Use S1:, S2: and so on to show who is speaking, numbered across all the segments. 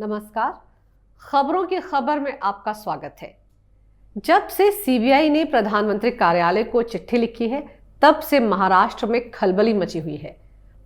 S1: नमस्कार। खबरों की खबर में आपका स्वागत है। जब से सीबीआई ने प्रधानमंत्री कार्यालय को चिट्ठी लिखी है, तब से महाराष्ट्र में खलबली मची हुई है।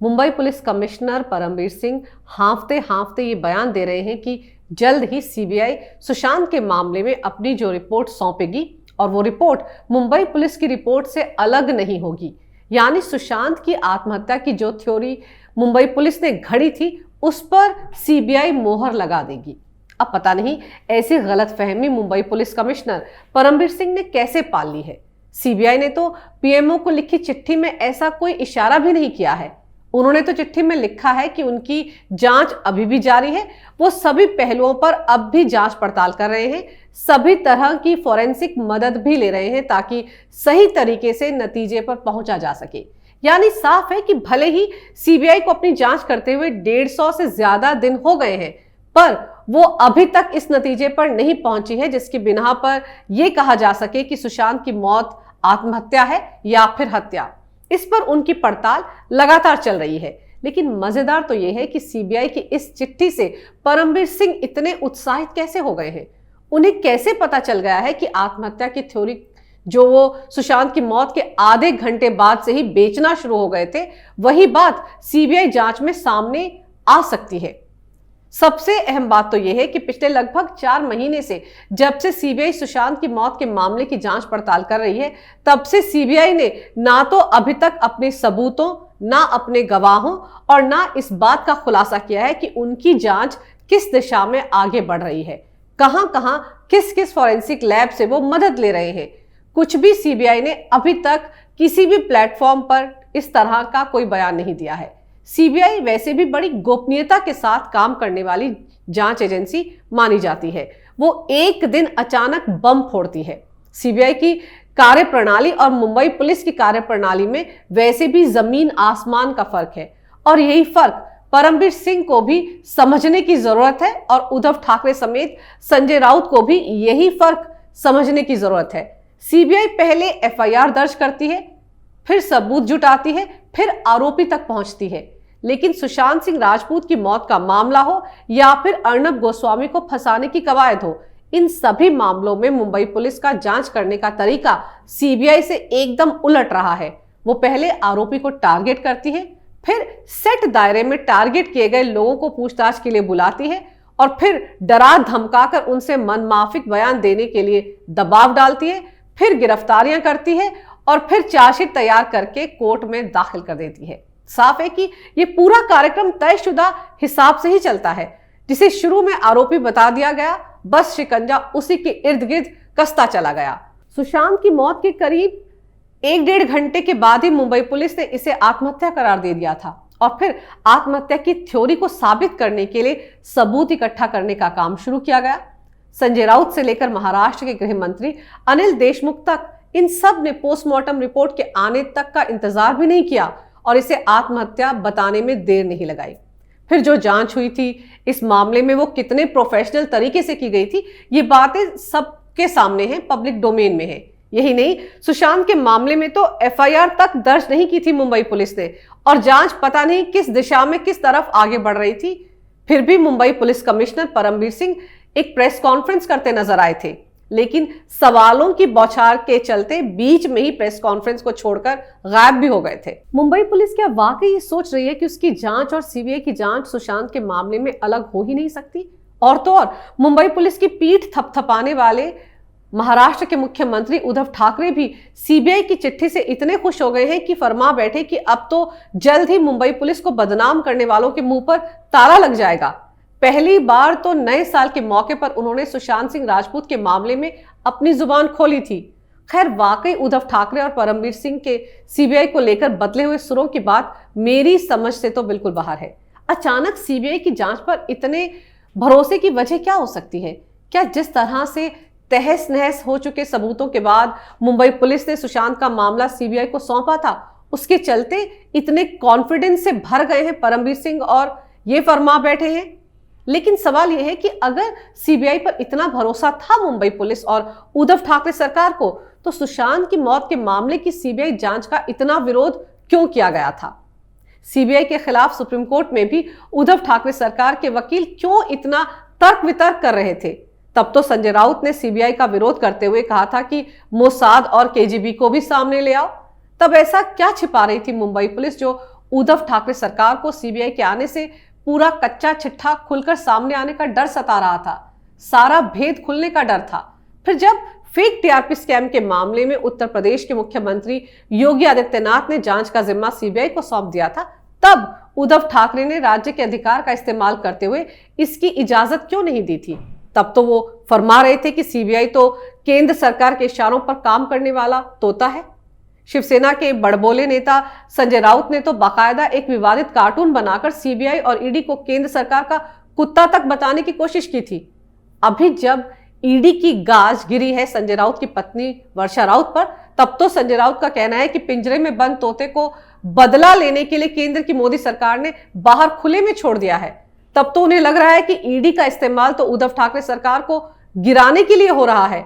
S1: मुंबई पुलिस कमिश्नर परमबीर सिंह हांफते हांफते ये बयान दे रहे हैं कि जल्द ही सीबीआई सुशांत के मामले में अपनी जो रिपोर्ट सौंपेगी और वो रिपोर्ट मुंबई पुलिस की रिपोर्ट से अलग नहीं होगी। यानी सुशांत की आत्महत्या की जो थ्योरी मुंबई पुलिस ने घड़ी थी, उस पर सीबीआई मोहर लगा देगी। अब पता नहीं ऐसी गलतफहमी मुंबई पुलिस कमिश्नर परमबीर सिंह ने कैसे पाल ली है। सीबीआई ने तो पीएमओ को लिखी चिट्ठी में ऐसा कोई इशारा भी नहीं किया है। उन्होंने तो चिट्ठी में लिखा है कि उनकी जांच अभी भी जारी है, वो सभी पहलुओं पर अब भी जांच पड़ताल कर रहे हैं, सभी तरह की फॉरेंसिक मदद भी ले रहे हैं ताकि सही तरीके से नतीजे पर पहुंचा जा सके। यानी साफ है कि भले ही सीबीआई को अपनी जांच करते हुए 150 से ज्यादा दिन हो गए हैं, पर वो अभी तक इस नतीजे पर नहीं पहुंची है जिसकी बिना पर यह कहा जा सके कि सुशांत की मौत आत्महत्या है या फिर हत्या। इस पर उनकी पड़ताल लगातार चल रही है। लेकिन मजेदार तो यह है कि सीबीआई की इस चिट्ठी से परमबीर सिंह इतने उत्साहित कैसे हो गए हैं। उन्हें कैसे पता चल गया है कि आत्महत्या की थ्योरी जो वो सुशांत की मौत के आधे घंटे बाद से ही बेचना शुरू हो गए थे, वही बात सीबीआई जांच में सामने आ सकती है। सबसे अहम बात तो यह है कि पिछले लगभग 4 महीने से जब से सीबीआई सुशांत की मौत के मामले की जांच पड़ताल कर रही है, तब से सीबीआई ने ना तो अभी तक अपने सबूतों, ना अपने गवाहों और ना इस बात का खुलासा किया है कि उनकी जांच किस दिशा में आगे बढ़ रही है, कहां-कहां किस-किस फॉरेंसिक लैब से वो मदद ले रहे हैं। कुछ भी सीबीआई ने अभी तक किसी भी प्लेटफॉर्म पर इस तरह का कोई बयान नहीं दिया है। सीबीआई वैसे भी बड़ी गोपनीयता के साथ काम करने वाली जांच एजेंसी मानी जाती है। वो एक दिन अचानक बम फोड़ती है। सीबीआई की कार्यप्रणाली और मुंबई पुलिस की कार्यप्रणाली में वैसे भी जमीन आसमान का फर्क है और यही फर्क परमबीर सिंह को भी समझने की जरूरत है और उद्धव ठाकरे समेत संजय राउत को भी यही फर्क समझने की जरूरत है। सीबीआई पहले एफआईआर दर्ज करती है, फिर सबूत जुटाती है, फिर आरोपी तक पहुंचती है। लेकिन सुशांत सिंह राजपूत की मौत का मामला हो या फिर अर्नब गोस्वामी को फंसाने की कवायद हो, इन सभी मामलों में मुंबई पुलिस का जांच करने का तरीका सीबीआई से एकदम उलट रहा है। वो पहले आरोपी को टारगेट करती है, फिर सेट दायरे में टारगेट किए गए लोगों को पूछताछ के लिए बुलाती है और फिर डरा धमकाकर उनसे मनमाफिक बयान देने के लिए दबाव डालती है, फिर गिरफ्तारियां करती है और फिर चार्जशीट तैयार करके कोर्ट में दाखिल कर देती है। साफ है कि ये पूरा कार्यक्रम तयशुदा हिसाब से ही चलता है। जिसे शुरू में आरोपी बता दिया गया, बस शिकंजा उसी के इर्द गिर्द कसता चला गया। सुशांत की मौत के करीब 1-1.5 घंटे के बाद ही मुंबई पुलिस ने इसे आत्महत्या करार दे दिया था और फिर आत्महत्या की थ्योरी को साबित करने के लिए सबूत इकट्ठा करने का काम शुरू किया गया। संजय राउत से लेकर महाराष्ट्र के गृह मंत्री अनिल देशमुख तक, इन सब ने पोस्टमार्टम रिपोर्ट के आने तक का इंतजार भी नहीं किया और इसे आत्महत्या बताने में देर नहीं लगाई। फिर जो जांच हुई थी इस मामले में वो कितने प्रोफेशनल तरीके से की गई थी, ये बातें सबके सामने हैं, पब्लिक डोमेन में है। यही नहीं, सुशांत के मामले में तो एफआईआर तक दर्ज नहीं की थी मुंबई पुलिस ने और जांच पता नहीं किस दिशा में किस तरफ आगे बढ़ रही थी। फिर भी मुंबई पुलिस कमिश्नर परमबीर सिंह एक प्रेस कॉन्फ्रेंस करते नजर आए थे, लेकिन सवालों की बौछार के चलते बीच में ही प्रेस कॉन्फ्रेंस को छोड़कर गायब भी हो गए थे। मुंबई पुलिस क्या वाकई ये सोच रही है कि उसकी जांच और सीबीआई की जांच सुशांत के मामले में अलग हो ही नहीं सकती? और तो और मुंबई पुलिस की पीठ थपथपाने वाले महाराष्ट्र के मुख्यमंत्री उद्धव ठाकरे भी सीबीआई की चिट्ठी से इतने खुश हो गए हैं कि फरमा बैठे कि अब तो जल्द ही मुंबई पुलिस को बदनाम करने वालों के मुंह पर ताला लग जाएगा। पहली बार तो नए साल के मौके पर उन्होंने सुशांत सिंह राजपूत के मामले में अपनी जुबान खोली थी। खैर, वाकई उद्धव ठाकरे और परमबीर सिंह के सीबीआई को लेकर बदले हुए सुरों की बात मेरी समझ से तो बिल्कुल बाहर है। अचानक सीबीआई की जांच पर इतने भरोसे की वजह क्या हो सकती है? क्या जिस तरह से तहस नहस हो चुके सबूतों के बाद मुंबई पुलिस ने सुशांत का मामला सीबीआई को सौंपा था, उसके चलते इतने कॉन्फिडेंस से भर गए हैं परमबीर सिंह और ये फरमा बैठे हैं? लेकिन सवाल यह है कि अगर सीबीआई पर इतना भरोसा था मुंबई पुलिस और उद्धव ठाकरे सरकार को, तो सुशांत की मौत के मामले की सीबीआई जांच का इतना विरोध क्यों किया गया था? सीबीआई के खिलाफ सुप्रीम कोर्ट में भी उद्धव ठाकरे सरकार के वकील क्यों इतना तर्क वितर्क कर रहे थे। तब तो संजय राउत ने सीबीआई का विरोध करते हुए कहा था कि मोसाद और केजीबी को भी सामने ले आओ। तब ऐसा क्या छिपा रही थी मुंबई पुलिस जो उद्धव ठाकरे सरकार को सीबीआई के आने से पूरा कच्चा चिट्ठा खुलकर सामने आने का डर सता रहा था, सारा भेद खुलने का डर था। फिर जब फेक टीआरपी स्कैम के मामले में उत्तर प्रदेश के मुख्यमंत्री योगी आदित्यनाथ ने जांच का जिम्मा सीबीआई को सौंप दिया था, तब उद्धव ठाकरे ने राज्य के अधिकार का इस्तेमाल करते हुए इसकी इजाजत क्यों नहीं दी थी? तब तो वो फरमा रहे थे कि सीबीआई तो केंद्र सरकार के इशारों पर काम करने वाला तोता है। शिवसेना के बड़बोले नेता संजय राउत ने तो बाकायदा एक विवादित कार्टून बनाकर सीबीआई और ईडी को केंद्र सरकार का कुत्ता तक बताने की कोशिश की थी। अभी जब ईडी की गाज गिरी है संजय राउत की पत्नी वर्षा राउत पर, तब तो संजय राउत का कहना है कि पिंजरे में बंद तोते को बदला लेने के लिए केंद्र की मोदी सरकार ने बाहर खुले में छोड़ दिया है। तब तो उन्हें लग रहा है कि ईडी का इस्तेमाल तो उद्धव ठाकरे सरकार को गिराने के लिए हो रहा है।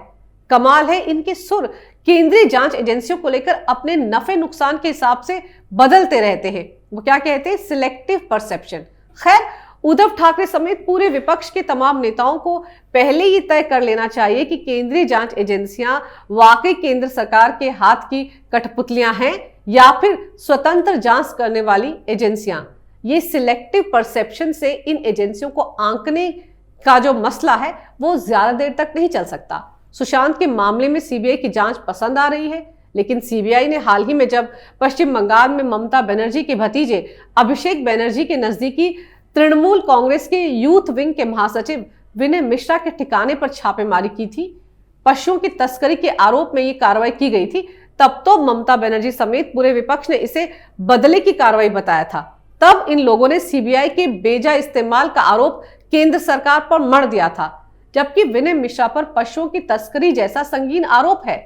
S1: कमाल है, इनके सुर केंद्रीय जांच एजेंसियों को लेकर अपने नफे नुकसान के हिसाब से बदलते रहते हैं। वो क्या कहते हैं? Selective perception. खैर, उद्धव ठाकरे समेत पूरे विपक्ष के तमाम नेताओं को पहले ही तय कर लेना चाहिए कि केंद्रीय जांच एजेंसियां वाकई केंद्र सरकार के हाथ की कठपुतलियां हैं या फिर स्वतंत्र जांच करने वाली एजेंसियां। ये सिलेक्टिव परसेप्शन से इन एजेंसियों को आंकने का जो मसला है वो ज्यादा देर तक नहीं चल सकता। सुशांत के मामले में सीबीआई की जांच पसंद आ रही है, लेकिन सीबीआई ने हाल ही में जब पश्चिम बंगाल में ममता बनर्जी के भतीजे अभिषेक बनर्जी के नजदीकी तृणमूल कांग्रेस के यूथ विंग के महासचिव विनय मिश्रा के ठिकाने पर छापेमारी की थी, पशुओं की तस्करी के आरोप में यह कार्रवाई की गई थी, तब तो ममता बनर्जी समेत पूरे विपक्ष ने इसे बदले की कार्रवाई बताया था। तब इन लोगों ने सीबीआई के बेजा इस्तेमाल का आरोप केंद्र सरकार पर मढ़ दिया था, जबकि विनय मिश्रा पर पशुओं की तस्करी जैसा संगीन आरोप है।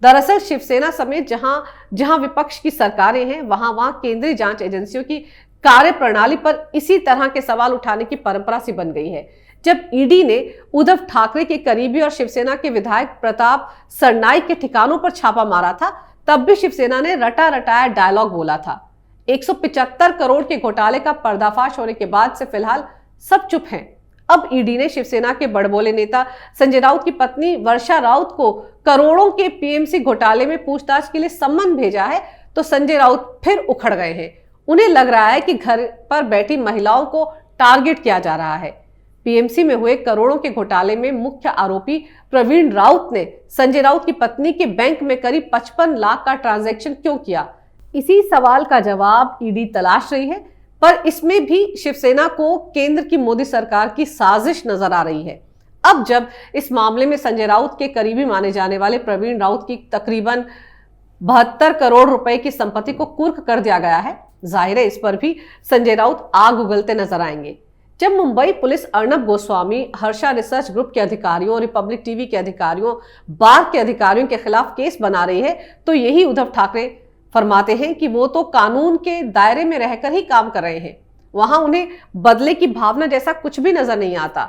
S1: दरअसल शिवसेना समेत जहां जहां विपक्ष की सरकारें हैं, वहां वहां केंद्रीय जांच एजेंसियों की कार्य प्रणाली पर इसी तरह के सवाल उठाने की परंपरा सी बन गई है। जब ईडी ने उद्धव ठाकरे के करीबी और शिवसेना के विधायक प्रताप सरनाईक के ठिकानों पर छापा मारा था, तब भी शिवसेना ने रटा रटाया डायलॉग बोला था। 175 करोड़ के घोटाले का पर्दाफाश होने के बाद से फिलहाल सब चुप हैं। अब ईडी ने शिवसेना के बड़बोले नेता संजय राउत की पत्नी वर्षा राउत को करोड़ों के पीएमसी घोटाले में पूछताछ के लिए सम्मन भेजा है, तो संजय राउत फिर उखड़ गए हैं। उन्हें लग रहा है कि घर पर बैठी महिलाओं को टारगेट किया जा रहा है। पीएमसी में हुए करोड़ों के घोटाले में मुख्य आरोपी प्रवीण राउत ने संजय राउत की पत्नी के बैंक में करीब 55 लाख का ट्रांजैक्शन क्यों किया? इसी सवाल का जवाब ईडी तलाश रही है, पर इसमें भी शिवसेना को केंद्र की मोदी सरकार की साजिश नजर आ रही है। अब जब इस मामले में संजय राउत के करीबी माने जाने वाले प्रवीण राउत की तकरीबन 72 करोड़ रुपए की संपत्ति को कुर्क कर दिया गया है, जाहिर है इस पर भी संजय राउत आग उगलते नजर आएंगे। जब Mumbai police Arnab Goswami, Harsha research group के अधिकारियों, रिपब्लिक टीवी के अधिकारियों, बार के अधिकारियों के खिलाफ केस बना रही है, तो यही उद्धव ठाकरे फरमाते हैं कि वो तो कानून के दायरे में रहकर ही काम कर रहे हैं। वहां उन्हें बदले की भावना जैसा कुछ भी नजर नहीं आता।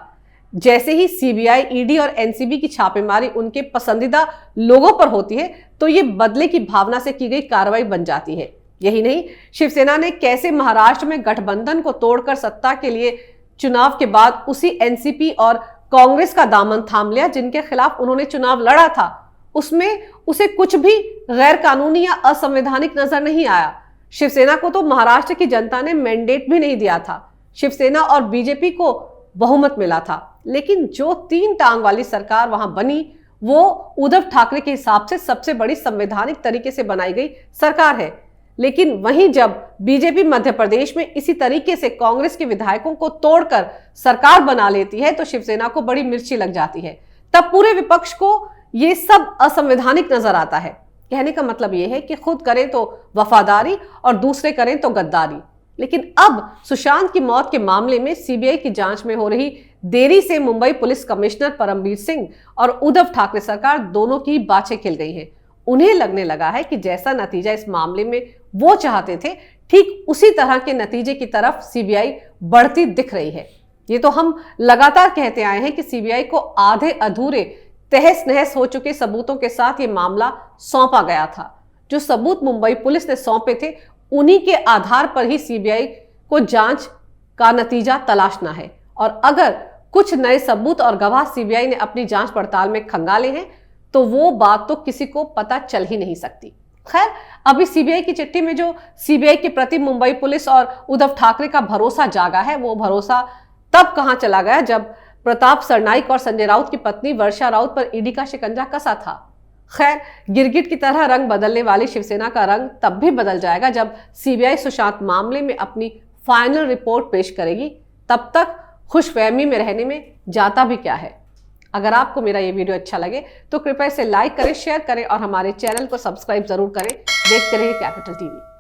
S1: जैसे ही सीबीआई, ईडी और एनसीबी की छापेमारी उनके पसंदीदा लोगों पर होती है, तो ये बदले की भावना से की गई कार्रवाई बन जाती है। यही नहीं, शिवसेना ने कैसे महाराष्ट्र में गठबंधन को तोड़कर सत्ता के लिए चुनाव के बाद उसी एनसीपी और कांग्रेस का दामन थाम लिया जिनके खिलाफ उन्होंने चुनाव लड़ा था। उसमें उसे कुछ भी गैर कानूनी या असंवैधानिक नजर नहीं आया। शिवसेना को तो महाराष्ट्र की जनता ने मैंडेट भी नहीं दिया था। शिवसेना और बीजेपी को बहुमत मिला था, लेकिन जो 3 टांग वाली सरकार वहां बनी वो उद्धव ठाकरे के हिसाब से सबसे बड़ी संवैधानिक तरीके से बनाई गई सरकार है। लेकिन वहीं जब बीजेपी मध्य प्रदेश में इसी तरीके से कांग्रेस के विधायकों को तोड़कर सरकार बना लेती है, तो शिवसेना को बड़ी मिर्ची लग जाती है। तब पूरे विपक्ष को ये सब असंवैधानिक नजर आता है। कहने का मतलब यह है कि खुद करें तो वफादारी और दूसरे करें तो गद्दारी। लेकिन अब सुशांत की मौत के मामले में सीबीआई की जांच में हो रही देरी से मुंबई पुलिस कमिश्नर परमबीर सिंह और उद्धव ठाकरे सरकार दोनों की बाछें खिल गई हैं। उन्हें लगने लगा है कि जैसा नतीजा इस मामले में वो चाहते थे, ठीक उसी तरह के नतीजे की तरफ सीबीआई बढ़ती दिख रही है। ये तो हम लगातार कहते आए हैं कि सीबीआई को आधे अधूरे तहस नहस हो चुके सबूतों के साथ ये मामला सौंपा गया था। जो सबूत मुंबई पुलिस ने सौंपे थे, उन्हीं के आधार पर ही सीबीआई को जांच का नतीजा तलाशना है। और अगर कुछ नए सबूत और गवाह सीबीआई ने अपनी जांच पड़ताल में खंगाले हैं तो वो बात तो किसी को पता चल ही नहीं सकती। खैर, अभी सीबीआई की चिट्ठी में जो सीबीआई के प्रति मुंबई पुलिस और उद्धव ठाकरे का भरोसा जागा है, वो भरोसा तब कहां चला गया जब प्रताप सरनाइक और संजय राउत की पत्नी वर्षा राउत पर ईडी का शिकंजा कसा था। खैर, गिरगिट की तरह रंग बदलने वाली शिवसेना का रंग तब भी बदल जाएगा जब सीबीआई सुशांत मामले में अपनी फाइनल रिपोर्ट पेश करेगी। तब तक खुशफहमी में रहने में जाता भी क्या है। अगर आपको मेरा ये वीडियो अच्छा लगे तो कृपया इसे लाइक करें, शेयर करें और हमारे चैनल को सब्सक्राइब जरूर करें। देखते रहिए कैपिटल टीवी।